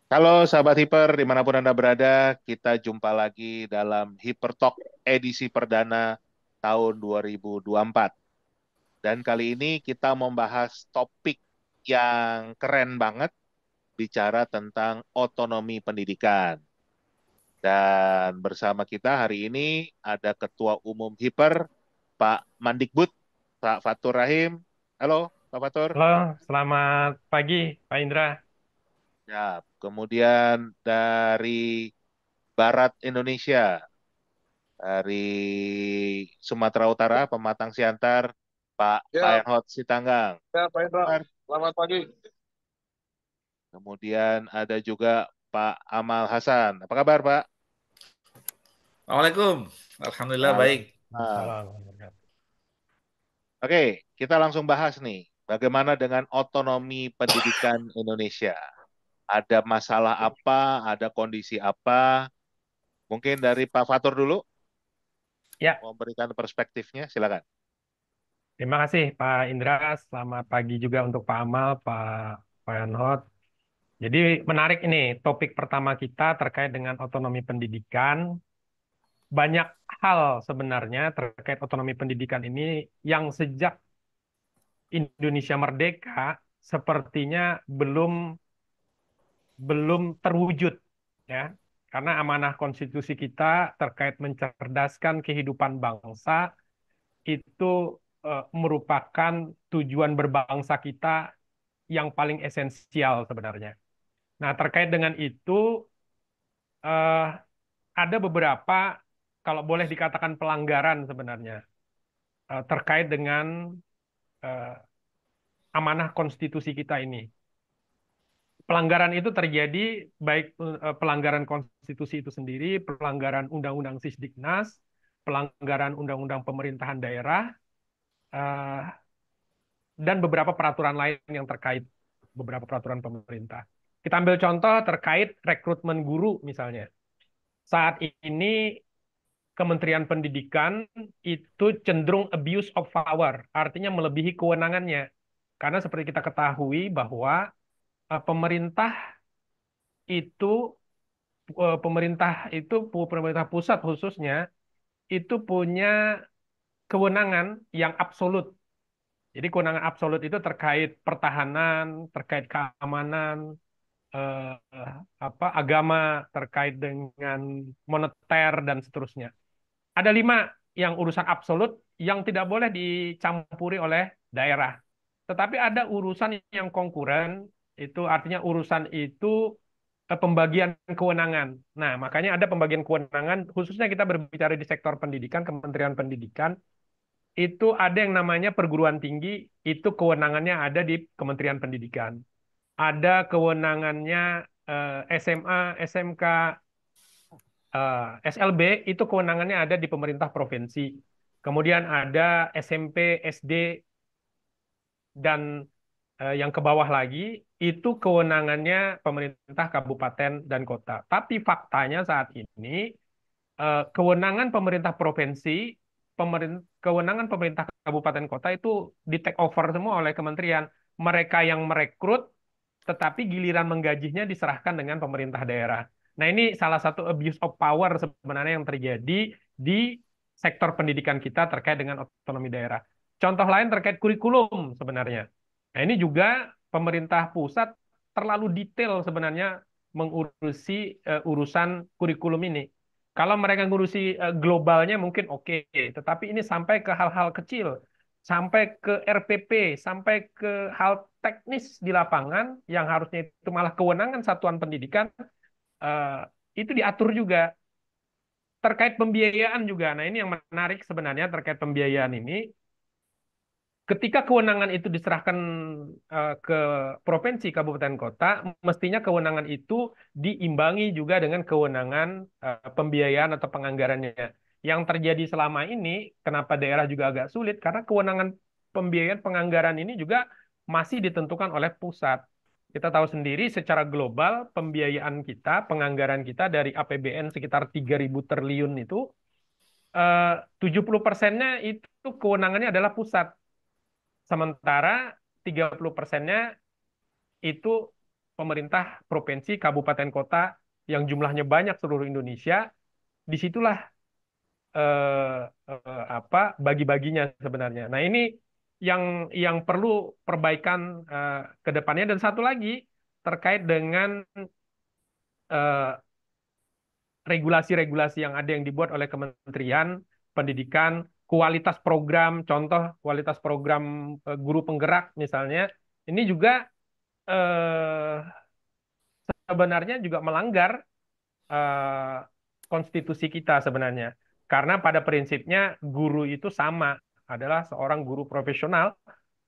Halo sahabat Hiper, dimanapun Anda berada, kita jumpa lagi dalam Hiper Talk edisi perdana tahun 2024. Dan kali ini kita membahas topik yang keren banget, bicara tentang otonomi pendidikan. Dan bersama kita hari ini ada Ketua Umum Hiper, Pak Mandikbud, Pak Fatur Rahim. Halo, Pak Fatur. Halo, selamat pagi, Pak Indra. Ya, kemudian dari Barat Indonesia, dari Sumatera Utara, Pematang Siantar, Pak Ya, Payanhot Sitanggang. ya Pak Indra. Kabar. Selamat pagi. Kemudian ada juga Pak Amal Hasan. Apa kabar, Pak? Assalamualaikum. Alhamdulillah baik. Salam. Salam. Oke, kita langsung bahas nih. Bagaimana dengan otonomi pendidikan Indonesia? Ada masalah apa? Ada kondisi apa? Mungkin dari Pak Fatur dulu, Ya, memberikan perspektifnya. Silakan. terima kasih Pak Indra. Selamat pagi juga untuk Pak Amal, Pak Yanhot. Jadi menarik ini topik pertama kita terkait dengan otonomi pendidikan. Banyak hal sebenarnya terkait otonomi pendidikan ini yang sejak Indonesia merdeka sepertinya belum belum terwujud, ya. Karena amanah konstitusi kita terkait mencerdaskan kehidupan bangsa itu merupakan tujuan berbangsa kita yang paling esensial sebenarnya. Nah, terkait dengan itu eh, ada beberapa, kalau boleh dikatakan pelanggaran sebenarnya terkait dengan eh, amanah konstitusi kita ini. Pelanggaran itu terjadi baik pelanggaran konstitusi itu sendiri, pelanggaran undang-undang Sisdiknas, pelanggaran undang-undang pemerintahan daerah, eh, dan beberapa peraturan lain yang terkait beberapa peraturan pemerintah. Kita ambil contoh terkait rekrutmen guru misalnya. Saat ini Kementerian Pendidikan itu cenderung abuse of power, artinya melebihi kewenangannya. Karena seperti kita ketahui bahwa pemerintah itu pemerintah pusat khususnya itu punya kewenangan yang absolut. Jadi kewenangan absolut itu terkait pertahanan, terkait keamanan, agama, terkait dengan moneter dan seterusnya. Ada 5 yang urusan absolut yang tidak boleh dicampuri oleh daerah. Tetapi ada urusan yang konkuren, itu artinya urusan itu pembagian kewenangan. Nah, makanya ada pembagian kewenangan, khususnya kita berbicara di sektor pendidikan, Kementerian Pendidikan, itu ada yang namanya perguruan tinggi, itu kewenangannya ada di Kementerian Pendidikan. Ada kewenangannya SMA, SMK, SLB, itu kewenangannya ada di pemerintah provinsi. Kemudian ada SMP, SD, dan yang ke bawah lagi, itu kewenangannya pemerintah kabupaten dan kota. Tapi faktanya saat ini, kewenangan pemerintah provinsi, kewenangan pemerintah kabupaten kota itu di take over semua oleh kementerian. Mereka yang merekrut, tetapi giliran menggajinya diserahkan dengan pemerintah daerah. Nah, ini salah satu abuse of power sebenarnya yang terjadi di sektor pendidikan kita terkait dengan otonomi daerah. Contoh lain terkait kurikulum sebenarnya. Nah, ini juga pemerintah pusat terlalu detail sebenarnya mengurusi urusan kurikulum ini. Kalau mereka ngurusi globalnya mungkin oke, tetapi ini sampai ke hal-hal kecil, sampai ke RPP, sampai ke hal teknis di lapangan yang harusnya itu malah kewenangan satuan pendidikan, eh, itu diatur juga terkait pembiayaan juga. Nah, ini yang menarik sebenarnya terkait pembiayaan ini. Ketika kewenangan itu diserahkan ke provinsi, kabupaten, kota, mestinya kewenangan itu diimbangi juga dengan kewenangan pembiayaan atau penganggarannya. Yang terjadi selama ini, kenapa daerah juga agak sulit, karena kewenangan pembiayaan penganggaran ini juga masih ditentukan oleh pusat. Kita tahu sendiri secara global, pembiayaan kita, penganggaran kita dari APBN sekitar 3.000 triliun itu, 70%-nya itu kewenangannya adalah pusat. Sementara 30%-nya itu pemerintah provinsi, kabupaten, kota yang jumlahnya banyak seluruh Indonesia. Disitulah bagi-baginya sebenarnya. Nah, ini yang perlu perbaikan ke depannya. Dan satu lagi terkait dengan eh, regulasi-regulasi yang ada yang dibuat oleh Kementerian Pendidikan, kualitas program, contoh kualitas program guru penggerak misalnya, ini juga eh, sebenarnya juga melanggar eh, konstitusi kita sebenarnya. Karena pada prinsipnya guru itu sama, adalah seorang guru profesional.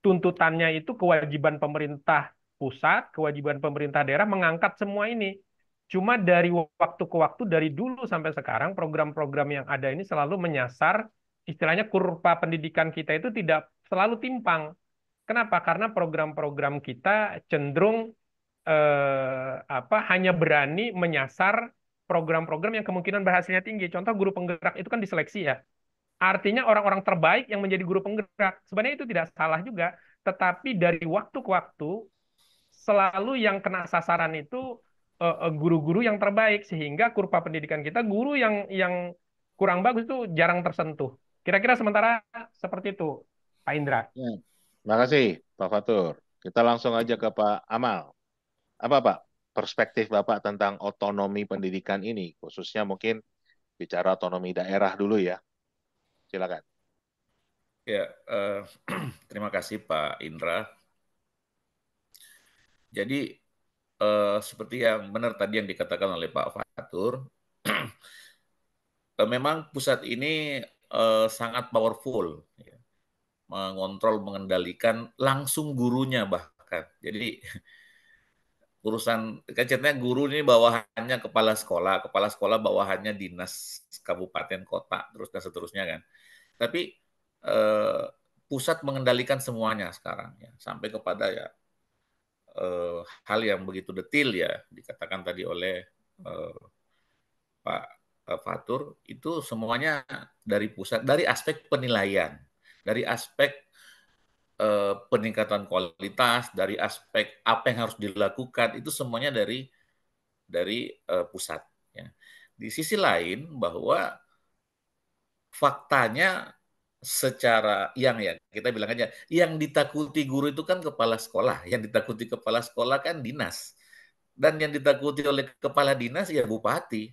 Tuntutannya itu kewajiban pemerintah pusat, kewajiban pemerintah daerah mengangkat semua ini. Cuma dari waktu ke waktu, dari dulu sampai sekarang, program-program yang ada ini selalu menyasar, istilahnya kurva pendidikan kita itu tidak selalu timpang. Kenapa? Karena program-program kita cenderung hanya berani menyasar program-program yang kemungkinan berhasilnya tinggi. Contoh guru penggerak itu kan diseleksi ya. Artinya orang-orang terbaik yang menjadi guru penggerak. Sebenarnya itu tidak salah juga, tetapi dari waktu ke waktu selalu yang kena sasaran itu guru-guru yang terbaik, sehingga kurva pendidikan kita guru yang kurang bagus itu jarang tersentuh. Kira-kira sementara seperti itu, Pak Indra. Ya. Terima kasih, Pak Fatur. Kita langsung aja ke Pak Amal. Apa, Pak, perspektif Bapak tentang otonomi pendidikan ini, khususnya mungkin bicara otonomi daerah dulu ya. Silakan. Ya, terima kasih Pak Indra. Jadi seperti yang benar tadi yang dikatakan oleh Pak Fatur, memang pusat ini sangat powerful, ya, mengontrol, mengendalikan langsung gurunya bahkan. Jadi urusan kecetnya guru ini bawahannya kepala sekolah bawahannya dinas kabupaten kota, terus dan seterusnya kan. Tapi eh, pusat mengendalikan semuanya sekarang ya, sampai kepada ya hal yang begitu detail ya dikatakan tadi oleh eh, Pak Fatur, itu semuanya dari pusat, dari aspek penilaian, dari aspek peningkatan kualitas, dari aspek apa yang harus dilakukan, itu semuanya dari pusat. Ya. Di sisi lain bahwa faktanya secara yang ya kita bilang aja yang ditakuti guru itu kan kepala sekolah, yang ditakuti kepala sekolah kan dinas, dan yang ditakuti oleh kepala dinas ya bupati,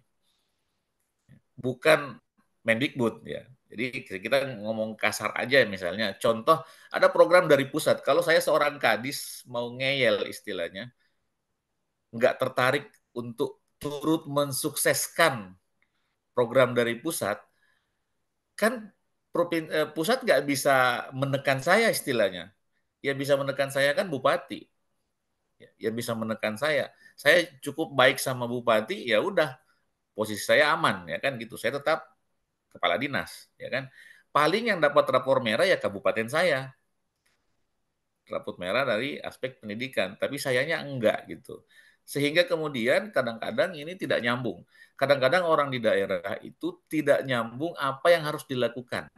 bukan Mendikbud ya. Jadi kita ngomong kasar aja misalnya, contoh ada program dari pusat. Kalau saya seorang kadis mau ngeyel istilahnya, nggak tertarik untuk turut mensukseskan program dari pusat, kan pusat nggak bisa menekan saya istilahnya. Yang bisa menekan saya kan bupati. Yang bisa menekan saya. Saya cukup baik sama bupati, ya udah posisi saya aman ya kan gitu. Saya tetap kepala dinas ya kan. Paling yang dapat rapor merah ya kabupaten saya. Rapor merah dari aspek pendidikan, tapi sayanya enggak gitu. Sehingga kemudian kadang-kadang ini tidak nyambung. Kadang-kadang orang di daerah itu tidak nyambung apa yang harus dilakukan.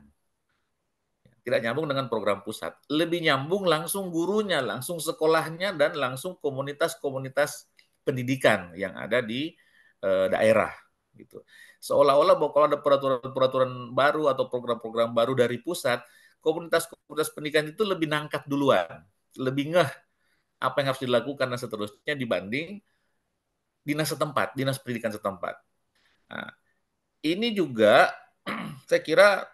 Tidak nyambung dengan program pusat. Lebih nyambung langsung gurunya, langsung sekolahnya, dan langsung komunitas-komunitas pendidikan yang ada di daerah. Gitu. Seolah-olah bahwa kalau ada peraturan-peraturan baru atau program-program baru dari pusat, komunitas-komunitas pendidikan itu lebih nangkap duluan, lebih ngeh apa yang harus dilakukan dan seterusnya dibanding dinas setempat, dinas pendidikan setempat. Nah, ini juga saya kira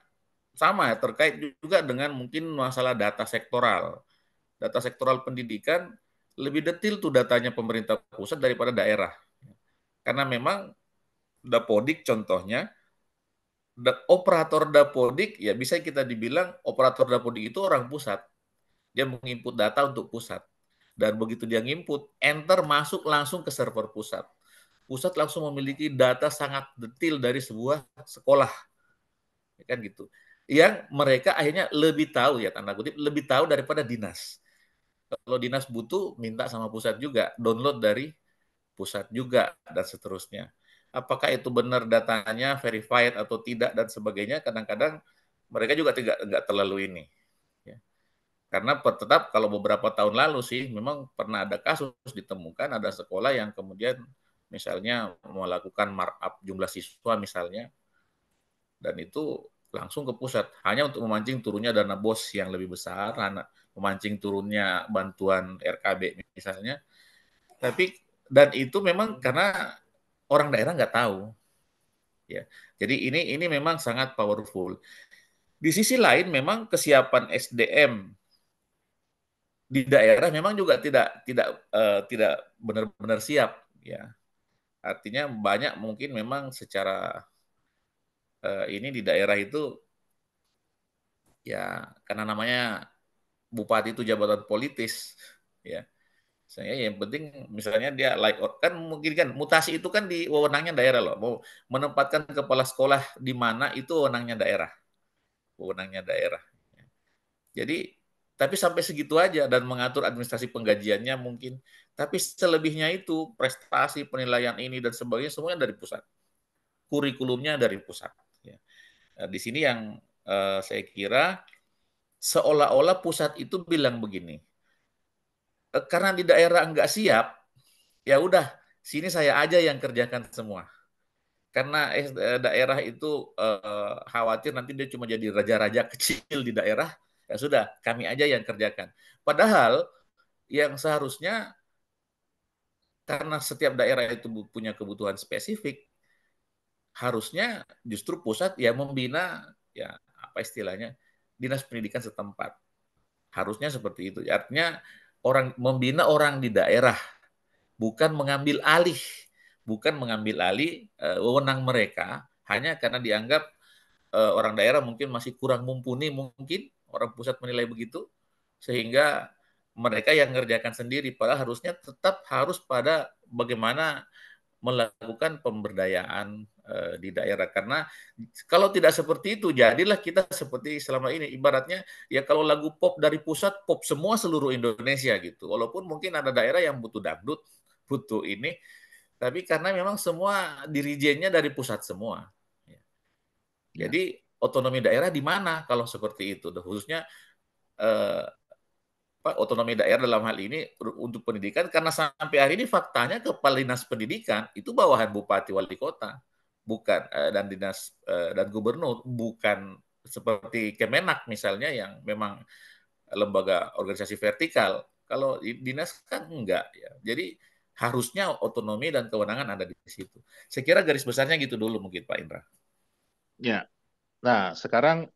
sama ya, terkait juga dengan mungkin masalah data sektoral. Data sektoral pendidikan lebih detail tuh datanya pemerintah pusat daripada daerah. Karena memang Dapodik contohnya, operator Dapodik ya bisa kita dibilang operator Dapodik itu orang pusat. Dia menginput data untuk pusat. Dan begitu dia nginput, enter masuk langsung ke server pusat. Pusat langsung memiliki data sangat detail dari sebuah sekolah. Ya kan gitu. Yang mereka akhirnya lebih tahu ya tanda kutip lebih tahu daripada dinas. Kalau dinas butuh minta sama pusat juga, download dari pusat juga dan seterusnya. Apakah itu benar datanya verified atau tidak dan sebagainya, kadang-kadang mereka juga tidak terlalu ini. Ya. Karena tetap kalau beberapa tahun lalu sih memang pernah ada kasus ditemukan ada sekolah yang kemudian misalnya melakukan markup jumlah siswa misalnya, dan itu langsung ke pusat hanya untuk memancing turunnya dana BOS yang lebih besar, memancing turunnya bantuan RKB misalnya. Tapi dan itu memang karena orang daerah nggak tahu, ya. Jadi ini memang sangat powerful. Di sisi lain memang kesiapan SDM di daerah memang juga tidak benar-benar siap, ya. Artinya banyak mungkin memang secara ini di daerah itu ya karena namanya bupati itu jabatan politis, ya. Saya yang penting misalnya dia like kan mungkin kan mutasi itu kan di wewenangnya daerah loh. Mau menempatkan kepala sekolah di mana itu wewenangnya daerah, wewenangnya daerah. Jadi tapi sampai segitu aja dan mengatur administrasi penggajiannya mungkin. Tapi selebihnya itu prestasi, penilaian ini dan sebagainya semuanya dari pusat. Kurikulumnya dari pusat. Ya. Di sini yang saya kira seolah-olah pusat itu bilang begini, karena di daerah nggak siap, ya udah sini saya aja yang kerjakan semua. Karena daerah itu khawatir nanti dia cuma jadi raja-raja kecil di daerah, ya sudah kami aja yang kerjakan. Padahal yang seharusnya karena setiap daerah itu punya kebutuhan spesifik, harusnya justru pusat ya membina ya apa istilahnya dinas pendidikan setempat. Harusnya seperti itu. Artinya orang membina orang di daerah, bukan mengambil alih, bukan mengambil alih wewenang mereka hanya karena dianggap orang daerah mungkin masih kurang mumpuni, mungkin orang pusat menilai begitu, sehingga mereka yang mengerjakan sendiri. Padahal harusnya tetap harus pada bagaimana melakukan pemberdayaan di daerah. Karena kalau tidak seperti itu, jadilah kita seperti selama ini. Ibaratnya ya kalau lagu pop dari pusat, pop semua seluruh Indonesia gitu. Walaupun mungkin ada daerah yang butuh dangdut, butuh ini, tapi karena memang semua dirijennya dari pusat semua. Ya. Jadi otonomi daerah di mana kalau seperti itu? Khususnya eh, otonomi daerah dalam hal ini untuk pendidikan, karena sampai hari ini faktanya kepala dinas pendidikan itu bawahan bupati wali kota, bukan dan dinas dan gubernur, bukan seperti Kemenak misalnya yang memang lembaga organisasi vertikal. Kalau dinas kan enggak, ya. Jadi harusnya otonomi dan kewenangan ada di situ. Saya kira garis besarnya gitu dulu mungkin Pak Indra. Ya. Nah, sekarang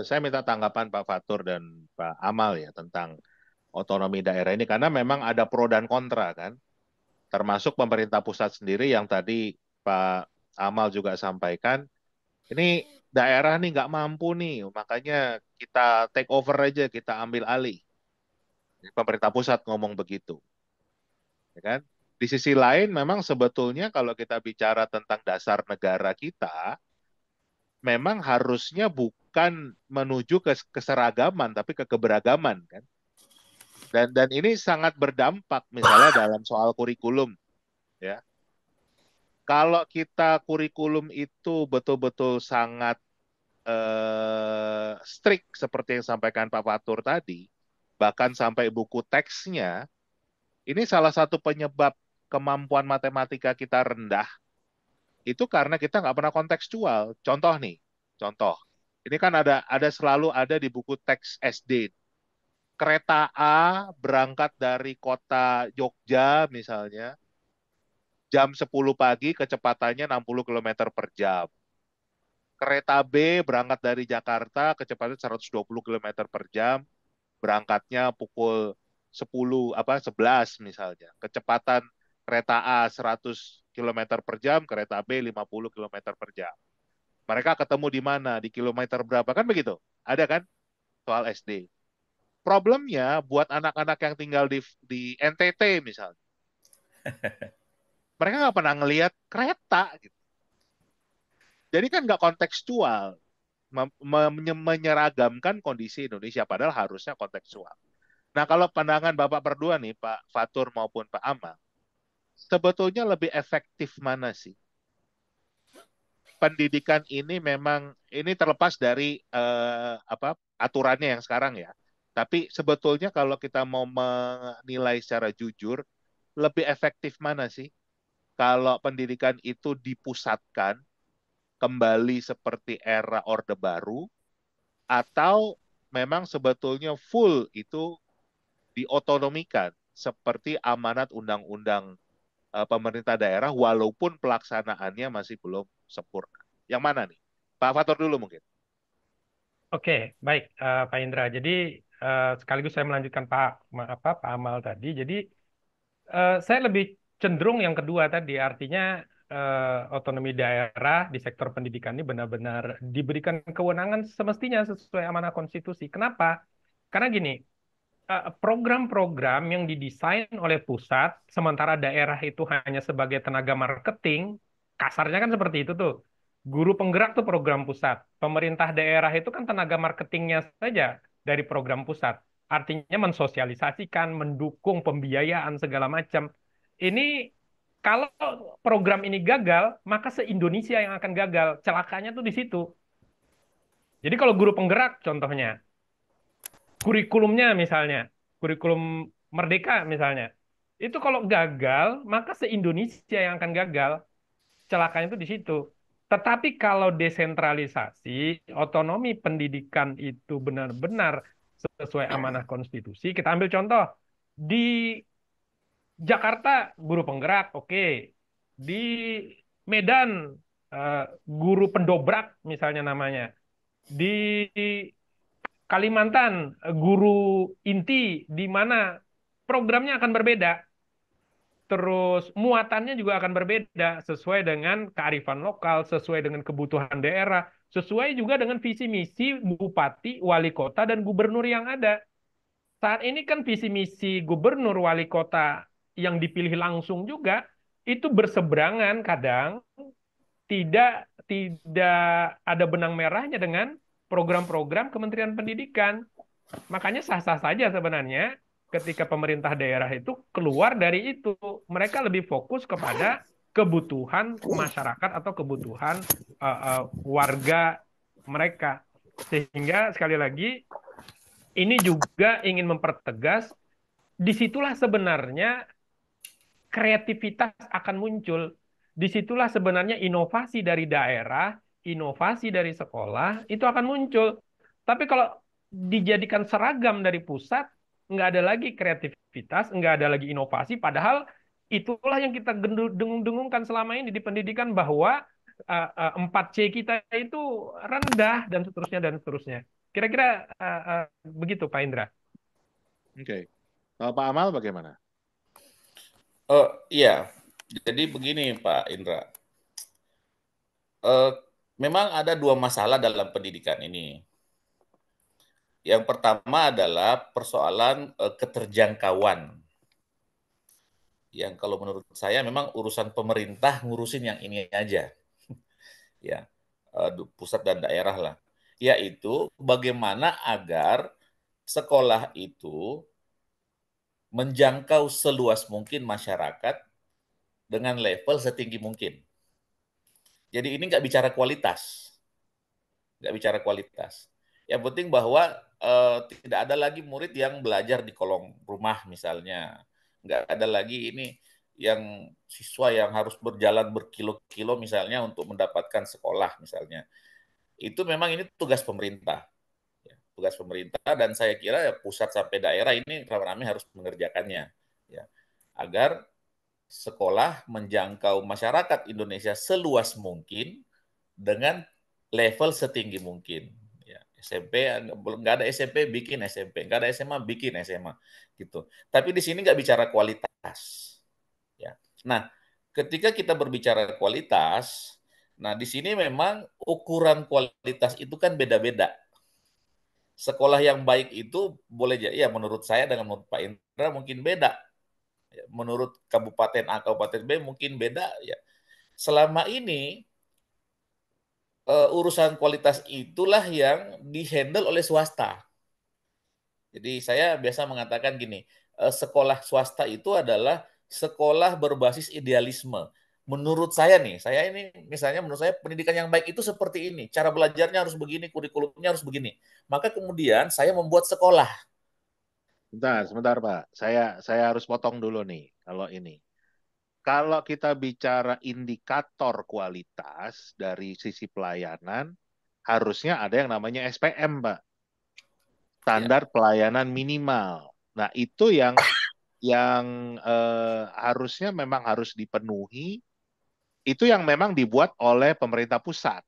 saya minta tanggapan Pak Fatur dan Pak Amal ya tentang otonomi daerah ini karena memang ada pro dan kontra kan, termasuk pemerintah pusat sendiri yang tadi Pak Amal juga sampaikan, ini daerah nih nggak mampu nih, makanya kita take over aja, kita ambil alih. Pemerintah pusat ngomong begitu, ya kan? Di sisi lain, memang sebetulnya kalau kita bicara tentang dasar negara kita, memang harusnya bukan menuju ke keseragaman, tapi ke keberagaman, kan? Dan ini sangat berdampak, misalnya dalam soal kurikulum, ya. Kalau kita kurikulum itu betul-betul sangat strict seperti yang sampaikan Pak Fatur tadi, bahkan sampai buku teksnya, ini salah satu penyebab kemampuan matematika kita rendah, itu karena kita nggak pernah kontekstual. Contoh nih, contoh. Ini kan ada selalu ada di buku teks SD. Kereta A berangkat dari kota Jogja misalnya, jam 10 pagi kecepatannya 60 km per jam. Kereta B berangkat dari Jakarta kecepatan 120 km per jam, berangkatnya pukul 10 11 misalnya. Kecepatan kereta A 100 km per jam, kereta B 50 km per jam. Mereka ketemu di mana, di kilometer berapa, kan begitu? Ada kan soal SD. Problemnya buat anak-anak yang tinggal di NTT misalnya, mereka nggak pernah ngelihat kereta gitu. Jadi kan nggak kontekstual, menyeragamkan kondisi Indonesia, padahal harusnya kontekstual. Nah, kalau pandangan Bapak berdua nih, Pak Fatur maupun Pak Amal, sebetulnya lebih efektif mana sih? Pendidikan ini memang ini terlepas dari aturannya yang sekarang ya. Tapi sebetulnya kalau kita mau menilai secara jujur, lebih efektif mana sih? Kalau pendidikan itu dipusatkan kembali seperti era Orde Baru, atau memang sebetulnya full itu diotonomikan seperti amanat undang-undang pemerintah daerah walaupun pelaksanaannya masih belum sempurna. Yang mana nih? Pak Fatur dulu mungkin. Oke, baik, Pak Indra. Jadi sekaligus saya melanjutkan Pak Amal tadi. Jadi saya lebih cenderung yang kedua tadi, artinya otonomi daerah di sektor pendidikan ini benar-benar diberikan kewenangan semestinya sesuai amanah konstitusi. Kenapa? Karena gini, program-program yang didesain oleh pusat, sementara daerah itu hanya sebagai tenaga marketing, kasarnya kan seperti itu tuh. Guru penggerak tuh program pusat. Pemerintah daerah itu kan tenaga marketingnya saja dari program pusat. Artinya mensosialisasikan, mendukung pembiayaan segala macam. Ini kalau program ini gagal, maka se-Indonesia yang akan gagal. Celakanya tuh di situ. Jadi kalau guru penggerak contohnya, kurikulumnya misalnya, kurikulum Merdeka misalnya, itu kalau gagal, maka se-Indonesia yang akan gagal. Celakanya itu di situ. Tetapi kalau desentralisasi, otonomi pendidikan itu benar-benar sesuai amanah konstitusi, kita ambil contoh, di Jakarta guru penggerak, oke. Di Medan eh, guru pendobrak misalnya namanya. Di Kalimantan, guru inti di mana programnya akan berbeda, terus muatannya juga akan berbeda sesuai dengan kearifan lokal, sesuai dengan kebutuhan daerah, sesuai juga dengan visi misi bupati, wali kota, dan gubernur yang ada. Saat ini kan visi misi gubernur, wali kota yang dipilih langsung juga itu berseberangan kadang, tidak tidak ada benang merahnya dengan program-program Kementerian Pendidikan. Makanya sah-sah saja sebenarnya ketika pemerintah daerah itu keluar dari itu. Mereka lebih fokus kepada kebutuhan masyarakat atau kebutuhan warga mereka. Sehingga sekali lagi ini juga ingin mempertegas, disitulah sebenarnya kreativitas akan muncul. Disitulah sebenarnya inovasi dari daerah, inovasi dari sekolah, itu akan muncul. Tapi kalau dijadikan seragam dari pusat, nggak ada lagi kreativitas, nggak ada lagi inovasi, padahal itulah yang kita dengung-dengungkan selama ini di pendidikan bahwa 4C kita itu rendah dan seterusnya dan seterusnya. Kira-kira begitu Pak Indra. Oke. Kalau Pak Amal bagaimana? Oh iya, jadi begini Pak Indra. Eh, Memang ada dua masalah dalam pendidikan ini. Yang pertama adalah persoalan keterjangkauan. Yang kalau menurut saya memang urusan pemerintah ngurusin yang ini aja, ya pusat dan daerah lah. Yaitu bagaimana agar sekolah itu menjangkau seluas mungkin masyarakat dengan level setinggi mungkin. Jadi ini nggak bicara kualitas, nggak bicara kualitas. Yang penting bahwa tidak ada lagi murid yang belajar di kolong rumah misalnya, nggak ada lagi ini yang siswa yang harus berjalan berkilo-kilo misalnya untuk mendapatkan sekolah misalnya. Itu memang ini tugas pemerintah, ya, tugas pemerintah dan saya kira ya, pusat sampai daerah ini ramai-ramai harus mengerjakannya, ya, agar sekolah menjangkau masyarakat Indonesia seluas mungkin dengan level setinggi mungkin. Ya, SMP nggak ada SMP bikin SMP, nggak ada SMA bikin SMA gitu. Tapi di sini nggak bicara kualitas. Ya. Nah, ketika kita berbicara kualitas, nah di sini memang ukuran kualitas itu kan beda-beda. Sekolah yang baik itu boleh jadi ya menurut saya dengan menurut Pak Indra mungkin beda. Menurut Kabupaten A, Kabupaten B mungkin beda ya. Selama ini urusan kualitas itulah yang dihandle oleh swasta. Jadi saya biasa mengatakan gini, sekolah swasta itu adalah sekolah berbasis idealisme. Menurut saya nih, saya ini misalnya menurut saya pendidikan yang baik itu seperti ini, cara belajarnya harus begini, kurikulumnya harus begini. Maka kemudian saya membuat sekolah. Sebentar, Pak. Saya harus potong dulu nih kalau ini. Kalau kita bicara indikator kualitas dari sisi pelayanan, harusnya ada yang namanya SPM, Pak. Ya, Standar pelayanan minimal. Nah, itu yang harusnya memang harus dipenuhi. Itu yang memang dibuat oleh pemerintah pusat,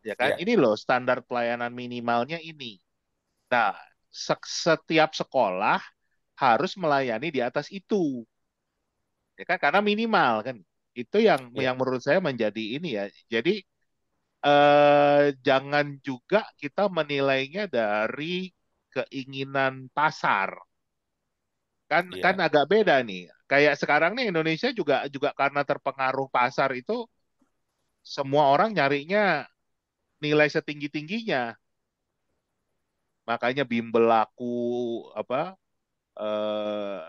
ya kan? ya, Ini loh standar pelayanan minimalnya ini. Nah, setiap sekolah harus melayani di atas itu, ya kan? Karena minimal kan. Itu ya, yang menurut saya menjadi ini ya. Jadi jangan juga kita menilainya dari keinginan pasar. Kan ya, agak beda nih. Kayak sekarang nih Indonesia juga juga karena terpengaruh pasar itu semua orang nyarinya nilai setinggi-tingginya. Makanya bimbel laku, apa eh,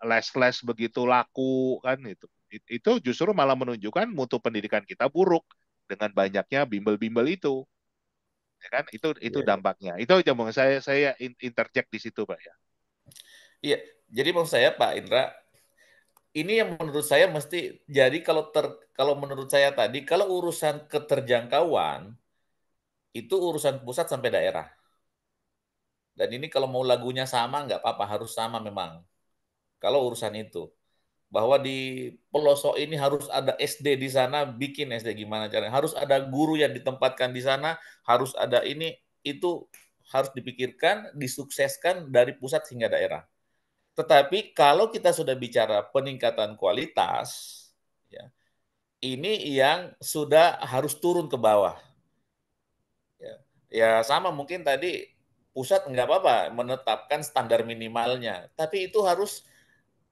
les-les begitu laku kan itu. Itu justru malah menunjukkan mutu pendidikan kita buruk dengan banyaknya bimbel-bimbel itu, ya kan? Itu ya, ya. dampaknya. Itu aja mau saya interject di situ, Pak ya. Iya, jadi maksud saya Pak Indra, ini yang menurut saya mesti jadi kalau menurut saya tadi kalau urusan keterjangkauan itu urusan pusat sampai daerah. Dan ini kalau mau lagunya sama nggak apa-apa, harus sama memang. Kalau urusan itu. Bahwa di pelosok ini harus ada SD di sana, bikin SD gimana caranya. Harus ada guru yang ditempatkan di sana, harus ada ini, itu harus dipikirkan, disukseskan dari pusat hingga daerah. Tetapi kalau kita sudah bicara peningkatan kualitas, ya, ini yang sudah harus turun ke bawah. Ya, ya sama mungkin tadi pusat nggak apa-apa menetapkan standar minimalnya, tapi itu harus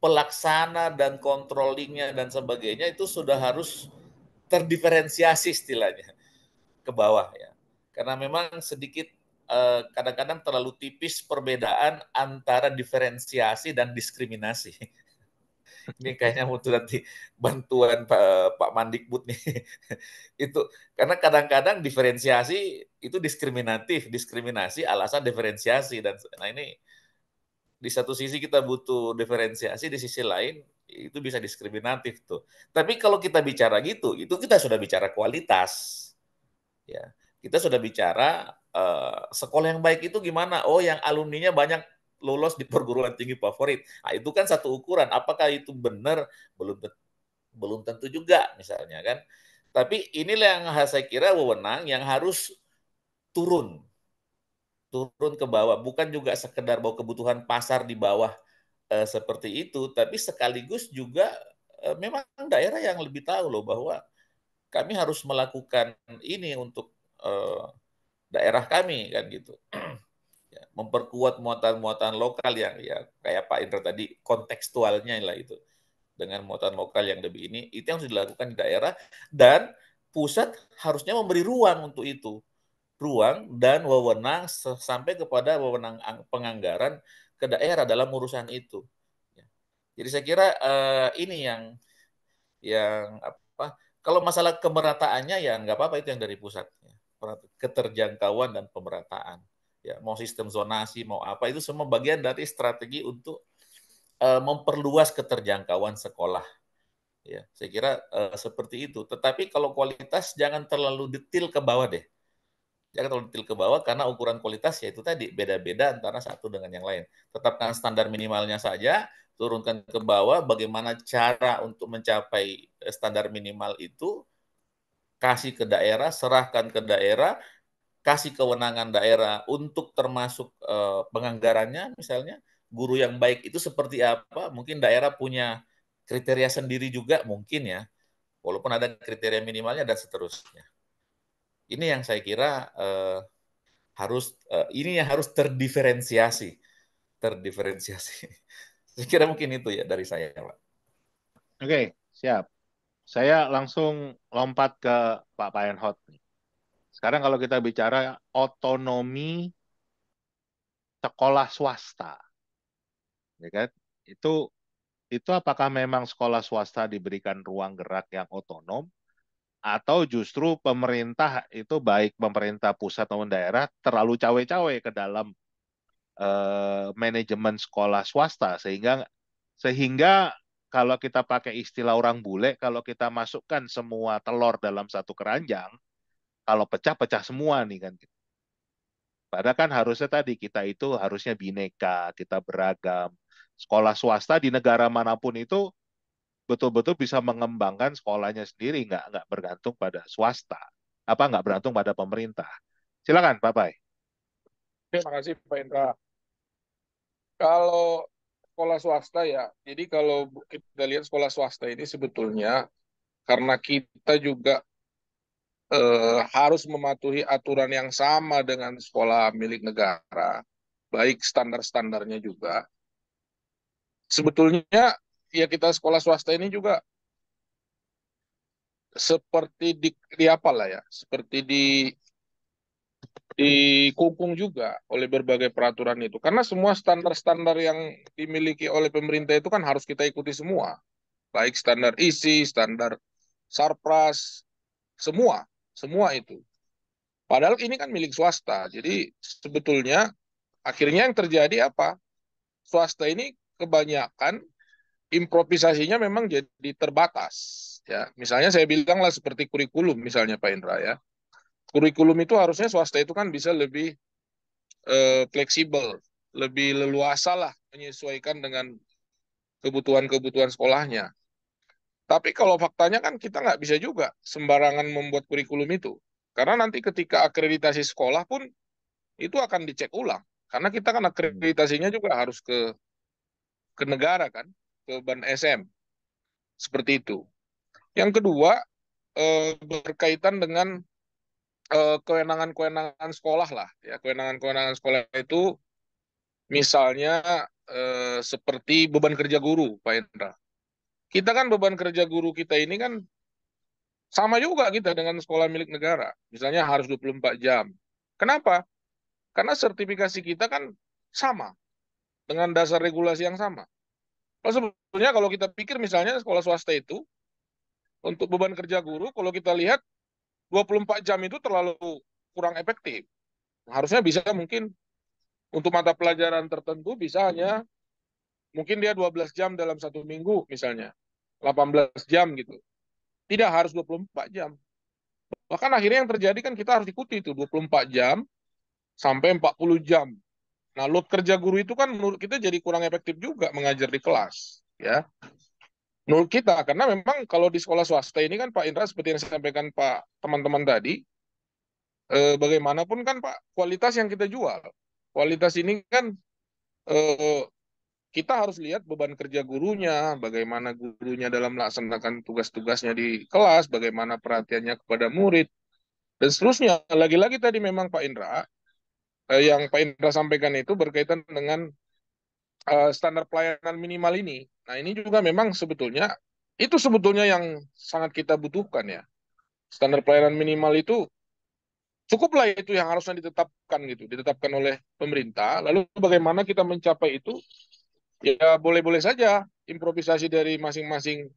pelaksana dan controllingnya dan sebagainya itu sudah harus terdiferensiasi istilahnya ke bawah ya. Karena memang sedikit kadang-kadang terlalu tipis perbedaan antara diferensiasi dan diskriminasi. Ini kayaknya butuh nanti bantuan Pak Mandikbud nih. Itu karena kadang-kadang diferensiasi itu diskriminatif, diskriminasi alasan diferensiasi dan nah ini di satu sisi kita butuh diferensiasi, di sisi lain itu bisa diskriminatif tuh. Tapi kalau kita bicara gitu, itu kita sudah bicara kualitas. Ya, kita sudah bicara sekolah yang baik itu gimana? Oh, yang alumninya banyak lulus di perguruan tinggi favorit. Nah, itu kan satu ukuran. Apakah itu benar? Belum belum tentu juga misalnya kan. Tapi inilah yang saya kira wewenang yang harus turun turun ke bawah, bukan juga sekedar bahwa kebutuhan pasar di bawah seperti itu, tapi sekaligus juga memang daerah yang lebih tahu loh bahwa kami harus melakukan ini untuk daerah kami kan gitu. Ya, memperkuat muatan-muatan lokal yang ya kayak Pak Indra tadi kontekstualnya lah itu dengan muatan lokal yang lebih ini itu yang harus dilakukan di daerah dan pusat harusnya memberi ruang untuk itu ruang dan wewenang sampai kepada wewenang penganggaran ke daerah dalam urusan itu. Ya. Jadi saya kira ini yang apa? Kalau masalah kemerataannya ya nggak apa-apa itu yang dari pusat. Ya. Keterjangkauan dan pemerataan. Ya, mau sistem zonasi mau apa itu semua bagian dari strategi untuk memperluas keterjangkauan sekolah. Ya, saya kira seperti itu. Tetapi kalau kualitas jangan terlalu detail ke bawah deh jangan terlalu detail ke bawah karena ukuran kualitas ya itu tadi beda-beda antara satu dengan yang lain. Tetapkan standar minimalnya saja, turunkan ke bawah bagaimana cara untuk mencapai standar minimal itu, kasih ke daerah, serahkan ke daerah, kasih kewenangan daerah untuk termasuk penganggarannya misalnya, guru yang baik itu seperti apa, mungkin daerah punya kriteria sendiri juga mungkin ya, walaupun ada kriteria minimalnya dan seterusnya. Ini yang saya kira ini yang harus terdiferensiasi, terdiferensiasi. Saya kira mungkin itu ya dari saya, Pak. Oke, siap. Saya langsung lompat ke Pak Payenhot nih. Sekarang kalau kita bicara otonomi sekolah swasta, ya kan? Itu itu apakah memang sekolah swasta diberikan ruang gerak yang otonom atau justru pemerintah itu baik pemerintah pusat maupun daerah terlalu cawe-cawe ke dalam manajemen sekolah swasta, sehingga kalau kita pakai istilah orang bule, kalau kita masukkan semua telur dalam satu keranjang, kalau pecah-pecah semua nih kan. Padahal kan harusnya tadi kita itu harusnya bineka, kita beragam. Sekolah swasta di negara manapun itu betul-betul bisa mengembangkan sekolahnya sendiri, nggak bergantung pada swasta, apa nggak bergantung pada pemerintah. Silakan, Pak Pai. Terima kasih Pak Indra. Kalau sekolah swasta ya, jadi kalau kita lihat sekolah swasta ini sebetulnya karena kita juga harus mematuhi aturan yang sama dengan sekolah milik negara, baik standar-standarnya juga. Sebetulnya ya kita sekolah swasta ini juga seperti di apa lah ya, seperti dikungkung juga oleh berbagai peraturan itu. Karena semua standar-standar yang dimiliki oleh pemerintah itu kan harus kita ikuti semua. Baik standar isi, standar sarpras, semua itu. Padahal ini kan milik swasta. Jadi sebetulnya akhirnya yang terjadi apa? Swasta ini kebanyakan improvisasinya memang jadi terbatas. Ya, misalnya saya bilang lah seperti kurikulum misalnya Pak Indra ya. Kurikulum itu harusnya swasta itu kan bisa lebih fleksibel, lebih leluasa lah menyesuaikan dengan kebutuhan-kebutuhan sekolahnya. Tapi kalau faktanya kan kita nggak bisa juga sembarangan membuat kurikulum itu. Karena nanti ketika akreditasi sekolah pun itu akan dicek ulang. Karena kita kan akreditasinya juga harus ke negara kan, ke Ban SM. Seperti itu. Yang kedua, berkaitan dengan kewenangan-kewenangan sekolah lah. Ya, kewenangan-kewenangan sekolah itu misalnya seperti beban kerja guru, Pak Indra. Kita kan beban kerja guru kita ini kan sama juga kita dengan sekolah milik negara. Misalnya harus 24 jam. Kenapa? Karena sertifikasi kita kan sama dengan dasar regulasi yang sama. Kalau sebetulnya kalau kita pikir misalnya sekolah swasta itu untuk beban kerja guru kalau kita lihat 24 jam itu terlalu kurang efektif. Harusnya bisa mungkin untuk mata pelajaran tertentu bisa hanya mungkin dia 12 jam dalam satu minggu misalnya. 18 jam gitu. Tidak harus 24 jam. Bahkan akhirnya yang terjadi kan kita harus ikuti itu 24 jam sampai 40 jam. Nah, load kerja guru itu kan menurut kita jadi kurang efektif juga mengajar di kelas, ya. Menurut kita karena memang kalau di sekolah swasta ini kan Pak Indra seperti yang saya sampaikan Pak teman-teman tadi, bagaimanapun kan Pak kualitas yang kita jual. Kualitas ini kan eh, kita harus lihat beban kerja gurunya, bagaimana gurunya dalam melaksanakan tugas-tugasnya di kelas, bagaimana perhatiannya kepada murid, dan seterusnya. Lagi-lagi tadi memang Pak Indra, yang Pak Indra sampaikan itu berkaitan dengan standar pelayanan minimal ini. Nah ini juga memang sebetulnya, itu sebetulnya yang sangat kita butuhkan ya. Standar pelayanan minimal itu cukuplah itu yang harusnya ditetapkan gitu, ditetapkan oleh pemerintah. Lalu bagaimana kita mencapai itu? Ya boleh-boleh saja improvisasi dari masing-masing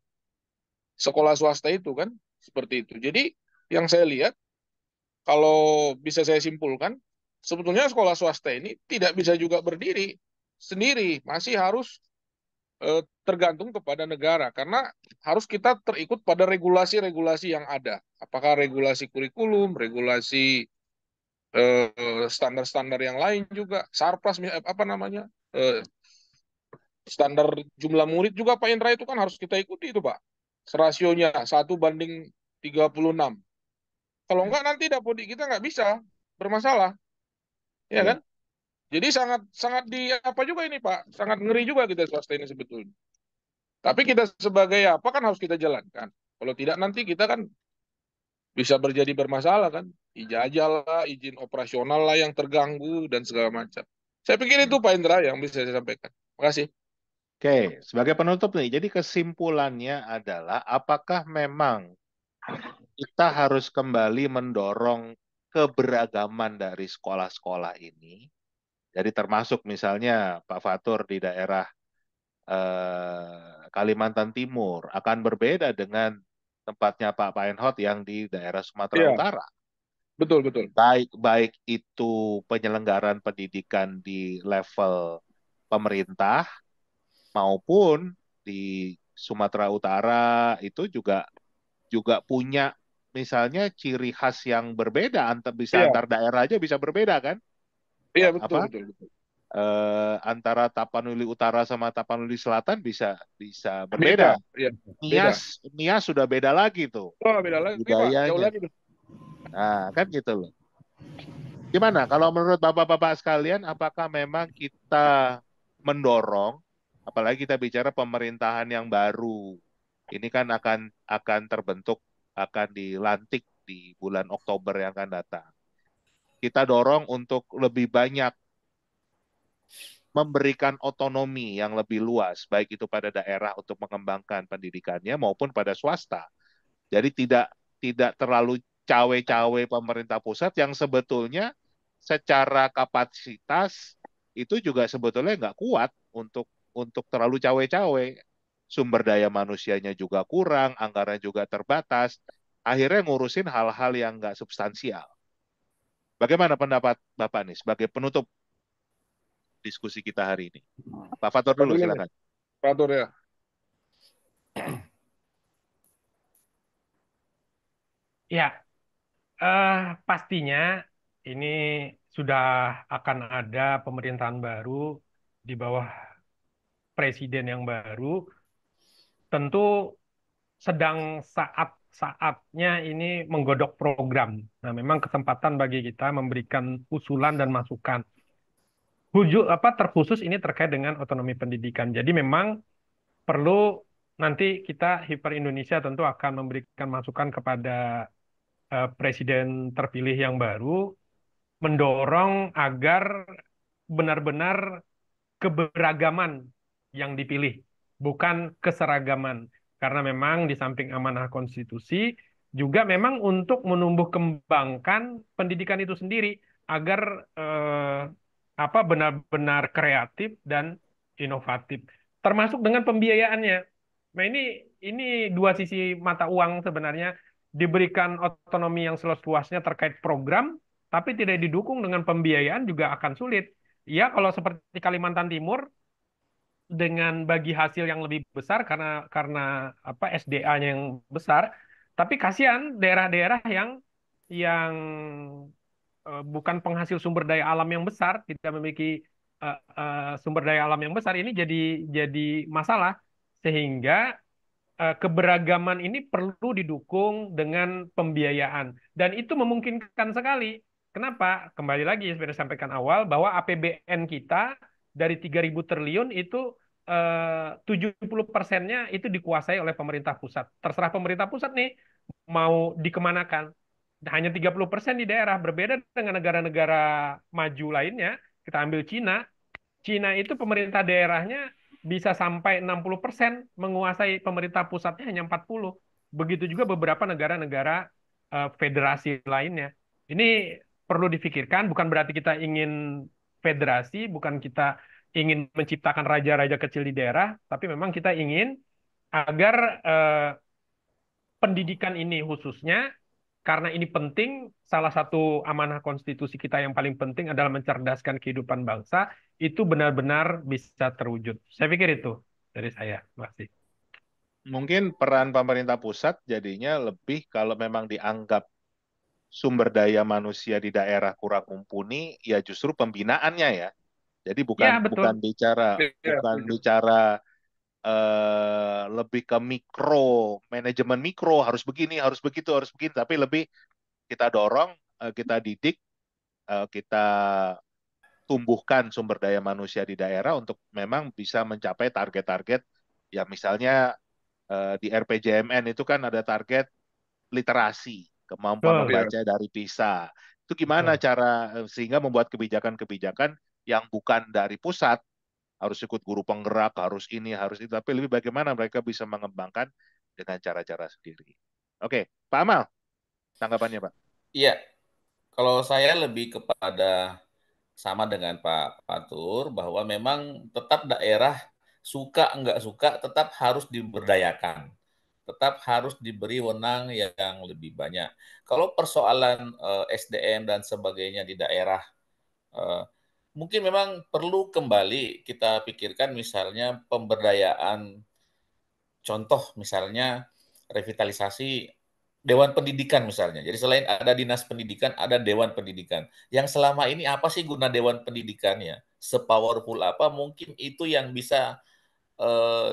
sekolah swasta itu kan seperti itu. Jadi yang saya lihat kalau bisa saya simpulkan sebetulnya sekolah swasta ini tidak bisa juga berdiri sendiri, masih harus tergantung kepada negara karena harus kita terikut pada regulasi-regulasi yang ada. Apakah regulasi kurikulum, regulasi standar-standar yang lain juga, Sarpras apa namanya? Standar jumlah murid juga Pak Indra itu kan harus kita ikuti itu Pak. Rasionya 1:36. Kalau enggak nanti Dapodik kita nggak bisa bermasalah, ya Iya. kan? Jadi sangat sangat di apa juga ini Pak, sangat ngeri juga kita swasta ini sebetulnya. Tapi kita sebagai apa kan harus kita jalankan. Kalau tidak nanti kita kan bisa berjadi bermasalah kan. Ijazah lah, izin operasional lah yang terganggu dan segala macam. Saya pikir itu Pak Indra yang bisa saya sampaikan. Terima kasih. Oke, sebagai penutup nih, jadi kesimpulannya adalah apakah memang kita harus kembali mendorong keberagaman dari sekolah-sekolah ini? Jadi termasuk misalnya Pak Fatur di daerah Kalimantan Timur akan berbeda dengan tempatnya Pak Paenhot yang di daerah Sumatera Iya, Utara. Betul, betul. baik itu penyelenggaraan pendidikan di level pemerintah maupun di Sumatera Utara itu juga juga punya misalnya ciri khas yang berbeda bisa Iya, antar daerah aja bisa berbeda kan? iya, betul, Apa betul, betul. antara Tapanuli Utara sama Tapanuli Selatan bisa bisa Beda, berbeda. iya, beda. Nias sudah beda lagi tuh Oh, beda lagi, Pak. Jauh budayanya. lagi tuh. Nah, kan gitu loh. Gimana kalau menurut Bapak-bapak sekalian, apakah memang kita mendorong, apalagi kita bicara pemerintahan yang baru, ini kan akan terbentuk, akan dilantik di bulan Oktober yang akan datang. Kita dorong untuk lebih banyak memberikan otonomi yang lebih luas, baik itu pada daerah untuk mengembangkan pendidikannya maupun pada swasta. Jadi tidak terlalu cawe-cawe pemerintah pusat yang sebetulnya secara kapasitas itu juga sebetulnya nggak kuat untuk terlalu cawe-cawe. Sumber daya manusianya juga kurang, anggaran juga terbatas. Akhirnya ngurusin hal-hal yang nggak substansial. Bagaimana pendapat Bapak nih sebagai penutup diskusi kita hari ini? Pak Fatur Pak dulu, dulu nih, silakan. Pak Tur ya. Ya, pastinya ini sudah akan ada pemerintahan baru di bawah presiden yang baru. Tentu sedang saat-saatnya ini menggodok program. Nah, memang kesempatan bagi kita memberikan usulan dan masukan. Terkhusus ini terkait dengan otonomi pendidikan. Jadi memang perlu nanti kita Hiper Indonesia tentu akan memberikan masukan kepada presiden terpilih yang baru, mendorong agar benar-benar keberagaman yang dipilih, bukan keseragaman. Karena memang di samping amanah konstitusi, juga memang untuk menumbuh kembangkan pendidikan itu sendiri agar benar-benar kreatif dan inovatif, termasuk dengan pembiayaannya. Nah ini dua sisi mata uang sebenarnya, diberikan otonomi yang seluas-luasnya terkait program, tapi tidak didukung dengan pembiayaan juga akan sulit. Ya, kalau seperti Kalimantan Timur dengan bagi hasil yang lebih besar karena SDA-nya yang besar, tapi kasihan daerah-daerah yang bukan penghasil sumber daya alam yang besar, tidak memiliki sumber daya alam yang besar, ini jadi masalah, sehingga keberagaman ini perlu didukung dengan pembiayaan, dan itu memungkinkan sekali. Kenapa? Kembali lagi seperti disampaikan awal bahwa APBN kita dari 3.000 triliun itu 70%-nya itu dikuasai oleh pemerintah pusat. Terserah pemerintah pusat nih mau dikemanakan. Hanya 30% di daerah. Berbeda dengan negara-negara maju lainnya. Kita ambil Cina. Cina itu pemerintah daerahnya bisa sampai 60% menguasai, pemerintah pusatnya hanya 40. Begitu juga beberapa negara-negara federasi lainnya. Ini perlu difikirkan, bukan berarti kita ingin federasi, bukan kita ingin menciptakan raja-raja kecil di daerah, tapi memang kita ingin agar pendidikan ini khususnya, karena ini penting, salah satu amanah konstitusi kita yang paling penting adalah mencerdaskan kehidupan bangsa, itu benar-benar bisa terwujud. Saya pikir itu dari saya. Terima kasih. Mungkin peran pemerintah pusat jadinya lebih kalau memang dianggap sumber daya manusia di daerah kurang mumpuni, ya justru pembinaannya ya. Jadi bukan Ya, betul. bukan bicara Iya, bukan setuju. bicara lebih ke mikro, manajemen mikro harus begini, harus begitu, harus begini, tapi lebih kita dorong, kita didik, kita tumbuhkan sumber daya manusia di daerah untuk memang bisa mencapai target-target ya misalnya di RPJMN itu kan ada target literasi, kemampuan Betul. Iya, membaca dari PISA. Itu gimana Betul. cara sehingga membuat kebijakan-kebijakan yang bukan dari pusat, harus ikut guru penggerak, harus ini, harus itu, tapi lebih bagaimana mereka bisa mengembangkan dengan cara-cara sendiri. Oke, Pak Amal, tanggapannya Pak. Iya, kalau saya lebih kepada sama dengan Pak Fatur bahwa memang tetap daerah suka nggak suka tetap harus diberdayakan. tetap harus diberi wewenang yang lebih banyak. Kalau persoalan SDM dan sebagainya di daerah, mungkin memang perlu kembali kita pikirkan misalnya pemberdayaan, contoh misalnya revitalisasi Dewan Pendidikan misalnya. Jadi selain ada Dinas Pendidikan, ada Dewan Pendidikan. Yang selama ini apa sih guna Dewan Pendidikannya? Sepowerful apa? Mungkin itu yang bisa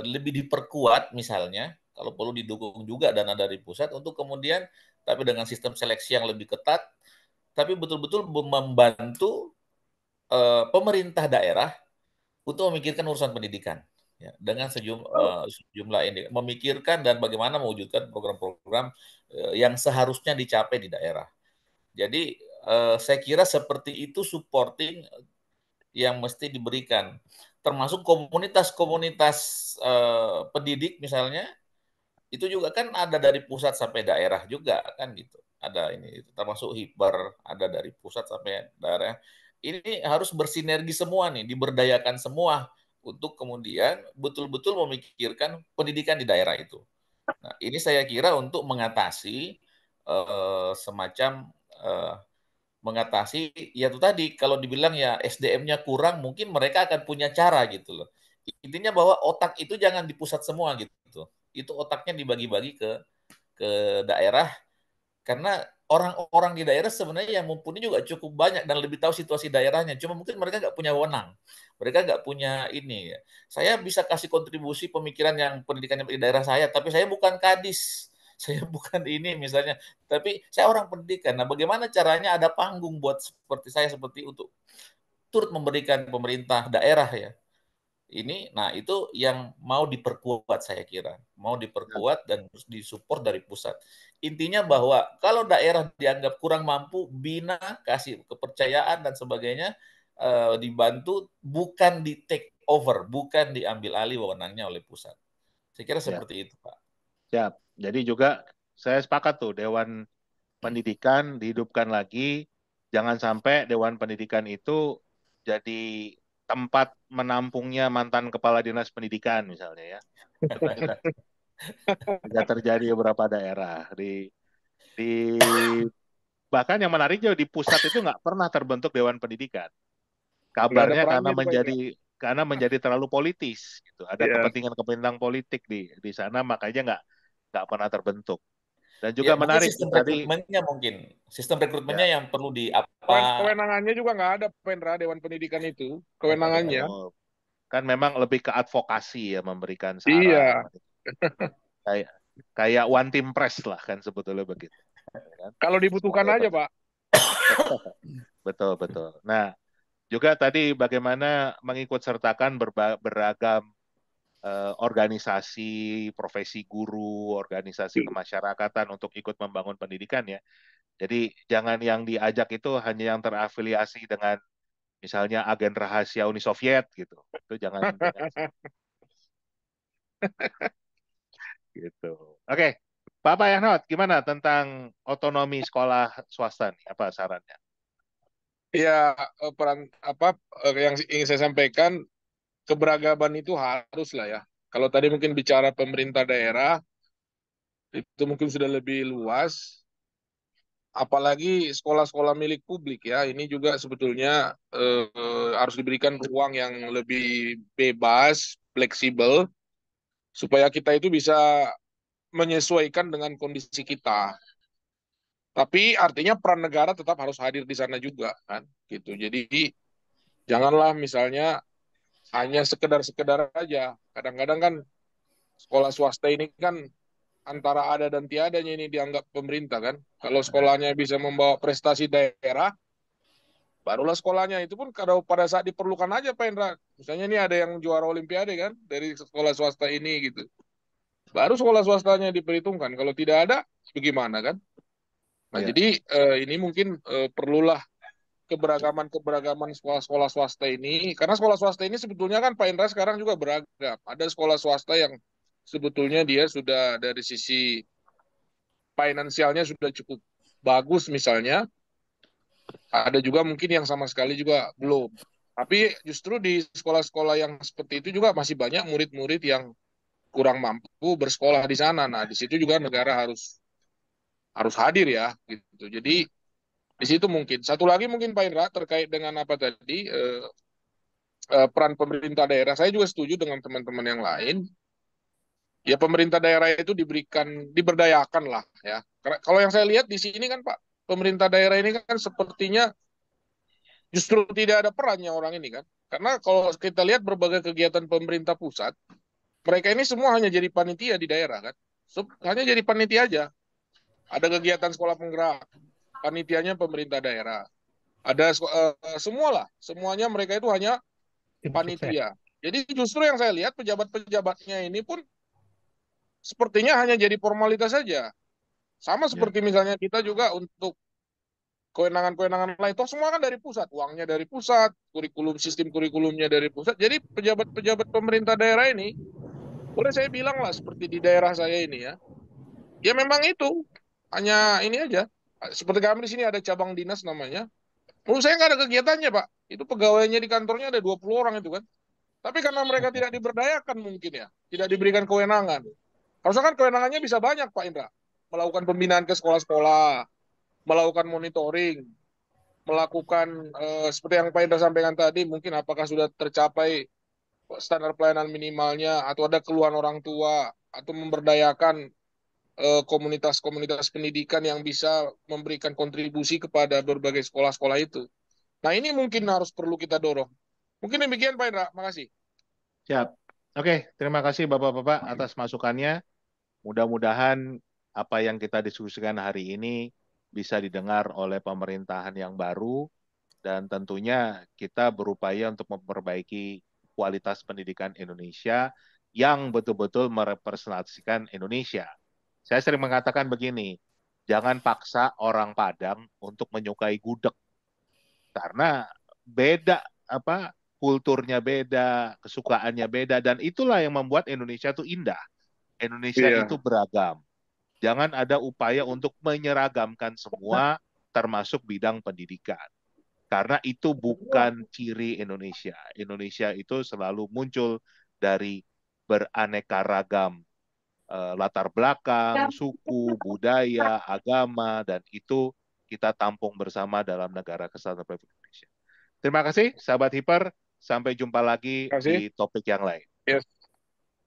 lebih diperkuat misalnya, kalau perlu didukung juga dana dari pusat untuk kemudian, tapi dengan sistem seleksi yang lebih ketat, tapi betul-betul membantu pemerintah daerah untuk memikirkan urusan pendidikan ya, dengan sejumlah ini memikirkan dan bagaimana mewujudkan program-program yang seharusnya dicapai di daerah. Jadi saya kira seperti itu supporting yang mesti diberikan, termasuk komunitas-komunitas pendidik misalnya, itu juga kan ada dari pusat sampai daerah juga kan gitu. Ada ini termasuk Hibber, ada dari pusat sampai daerah. Ini harus bersinergi semua nih, diberdayakan semua untuk kemudian betul-betul memikirkan pendidikan di daerah itu. Nah, ini saya kira untuk mengatasi semacam mengatasi ya itu tadi, kalau dibilang ya SDM-nya kurang, mungkin mereka akan punya cara gitu loh. Intinya bahwa otak itu jangan di pusat semua gitu. Itu otaknya dibagi-bagi ke daerah, karena orang-orang di daerah sebenarnya yang mumpuni juga cukup banyak dan lebih tahu situasi daerahnya. Cuma mungkin mereka nggak punya wewenang, mereka nggak punya ini. Saya bisa kasih kontribusi pemikiran yang pendidikannya di daerah saya, tapi saya bukan kadis, saya bukan ini misalnya, tapi saya orang pendidikan. Nah, bagaimana caranya ada panggung buat seperti saya seperti untuk turut memberikan pemerintah daerah ya ini, nah itu yang mau diperkuat saya kira, mau diperkuat dan terus disupport dari pusat. Intinya bahwa kalau daerah dianggap kurang mampu, bina, kasih kepercayaan dan sebagainya, dibantu, bukan di take over, bukan diambil alih wewenangnya oleh pusat. Saya kira Ya, seperti itu, Pak. siap. Jadi juga saya sepakat tuh Dewan Pendidikan dihidupkan lagi. Jangan sampai Dewan Pendidikan itu jadi tempat menampungnya mantan kepala dinas pendidikan misalnya ya. Karena sudah terjadi di beberapa daerah di bahkan yang menariknya di pusat itu nggak pernah terbentuk Dewan Pendidikan. Nggak ada Kabarnya perannya itu Pak Indra. karena menjadi terlalu politis gitu. Ada Iya. kepentingan-kepentingan politik di sana, makanya nggak pernah terbentuk. Dan Ya juga mungkin menarik sistem tadi rekrutmennya sistem rekrutmennya ya, yang perlu di apa. Kewenangannya juga nggak ada Pak Indra, Dewan Pendidikan itu. Kewenangannya. betul, kan memang lebih ke advokasi ya, memberikan saran Iya. kayak kayak one team press lah kan sebetulnya begitu. Ya kan? Kalau dibutuhkan Sebagai aja Pak. betul betul. Nah, juga tadi bagaimana mengikut sertakan beragam organisasi profesi guru, organisasi kemasyarakatan untuk ikut membangun pendidikan ya. Jadi jangan yang diajak itu hanya yang terafiliasi dengan misalnya agen rahasia Uni Soviet gitu. Itu jangan jangan gitu. Oke, Bapak Yahnot, gimana tentang otonomi sekolah swasta nih? Apa sarannya? Iya, peran apa yang ingin saya sampaikan, keberagaman itu harus lah ya. Kalau tadi mungkin bicara pemerintah daerah, itu mungkin sudah lebih luas. Apalagi sekolah-sekolah milik publik ya, ini juga sebetulnya harus diberikan ruang yang lebih bebas, fleksibel, supaya kita itu bisa menyesuaikan dengan kondisi kita. Tapi artinya peran negara tetap harus hadir di sana juga kan, gitu. Jadi janganlah misalnya hanya sekedar-sekedar aja. Kadang-kadang kan sekolah swasta ini kan antara ada dan tiadanya ini dianggap pemerintah kan. Kalau sekolahnya bisa membawa prestasi daerah, barulah sekolahnya itu pun kalau pada saat diperlukan aja Pak Indra. Misalnya ini ada yang juara olimpiade kan dari sekolah swasta ini gitu. Baru sekolah swastanya diperhitungkan. Kalau tidak ada, bagaimana kan? Nah, Ya, jadi ini mungkin perlulah keberagaman-keberagaman sekolah-sekolah swasta ini. Karena sekolah swasta ini sebetulnya kan Pak Indra sekarang juga beragam. Ada sekolah swasta yang sebetulnya dia sudah dari sisi finansialnya sudah cukup bagus misalnya. Ada juga mungkin yang sama sekali juga belum. Tapi justru di sekolah-sekolah yang seperti itu juga masih banyak murid-murid yang kurang mampu bersekolah di sana. Nah, di situ juga negara harus harus hadir ya gitu. Jadi di situ mungkin satu lagi mungkin Pak Indra terkait dengan apa tadi peran pemerintah daerah. Saya juga setuju dengan teman-teman yang lain. Ya pemerintah daerah itu diberdayakan lah ya. Karena kalau yang saya lihat di sini kan Pak, pemerintah daerah ini kan sepertinya justru tidak ada perannya orang ini kan. Karena kalau kita lihat berbagai kegiatan pemerintah pusat, mereka ini semua hanya jadi panitia di daerah kan. Hanya jadi panitia aja. Ada kegiatan sekolah penggerak, panitianya pemerintah daerah. Ada semualah, semuanya mereka itu hanya Tim sukses. panitia. Jadi justru yang saya lihat pejabat-pejabatnya ini pun sepertinya hanya jadi formalitas saja. Sama Ya. seperti misalnya kita juga untuk kewenangan-kewenangan lain. Toh semua kan dari pusat, uangnya dari pusat, sistem kurikulumnya dari pusat. Jadi pejabat-pejabat pemerintah daerah ini, boleh saya bilang lah seperti di daerah saya ini ya, ya memang itu hanya ini aja. Seperti kami di sini ada cabang dinas namanya. Menurut saya nggak ada kegiatannya Pak. Itu pegawainya di kantornya ada 20 orang itu kan. Tapi karena mereka tidak diberdayakan mungkin ya, tidak diberikan kewenangan. Harusnya kan kewenangannya bisa banyak Pak Indra. Melakukan pembinaan ke sekolah-sekolah, melakukan monitoring, melakukan seperti yang Pak Indra sampaikan tadi, mungkin apakah sudah tercapai standar pelayanan minimalnya, atau ada keluhan orang tua, atau memberdayakan komunitas-komunitas pendidikan yang bisa memberikan kontribusi kepada berbagai sekolah-sekolah itu. Nah ini mungkin harus perlu kita dorong. Mungkin demikian Pak Indra, makasih. Siap. Oke, terima kasih Bapak-Bapak atas masukannya. Mudah-mudahan apa yang kita diskusikan hari ini bisa didengar oleh pemerintahan yang baru dan tentunya kita berupaya untuk memperbaiki kualitas pendidikan Indonesia yang betul-betul merepresentasikan Indonesia. Saya sering mengatakan begini, jangan paksa orang Padang untuk menyukai gudeg karena beda apa kulturnya beda, kesukaannya beda dan itulah yang membuat Indonesia itu indah. Indonesia Iya. itu beragam. Jangan ada upaya untuk menyeragamkan semua termasuk bidang pendidikan. Karena itu bukan ciri Indonesia. Indonesia itu selalu muncul dari beraneka ragam latar belakang, suku, budaya, agama, dan itu kita tampung bersama dalam negara kesatuan Republik Indonesia. Terima kasih, sahabat Hiper. Sampai jumpa lagi Terima kasih. di topik yang lain. Yes.